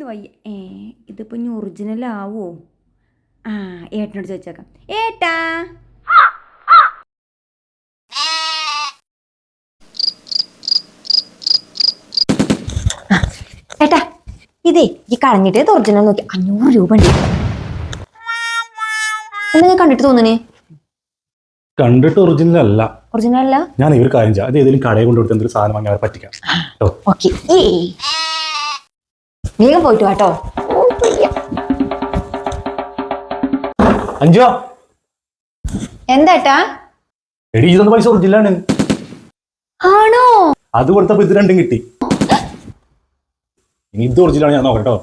വയ്യ. ഇതിപ്പോ ഇനി ഒറിജിനൽ ആവോ? ആ, ഏട്ടനോട് ചോദിച്ചേക്കാം. ഏട്ടാ, ഏട്ടാ, ഇതേ ഈ കളഞ്ഞിട്ടേ ഒറിജിനൽ നോക്കി 500 രൂപ ഉണ്ട്. എന്താ കണ്ടിട്ട് തോന്നണേ? കണ്ടിട്ട് ഒറിജിനൽ അല്ല. ഒറിജിനൽ അല്ല? ഞാൻ ഈ ഒരു കാര്യം ചെയ്യാം, അത് ഏതെങ്കിലും കടയിൽ കൊണ്ടുകൊടുത്ത് എന്തൊരു സാധനം വാങ്ങി അവരെ പറ്റിക്കാം. ഓക്കെ, വേഗം പോയിട്ട് വാട്ടോ. അഞ്ചോ, എന്താട്ടാ? എടി ഇതൊന്ന് പൈസ ഒറിജിനലാണ്. ആണോ? അത് കൊടുത്തപ്പോ ഇത് രണ്ടും കിട്ടി. ഇനി ഇത് ഒറിജിനലാണ്, ഞാൻ നോക്കട്ടോ.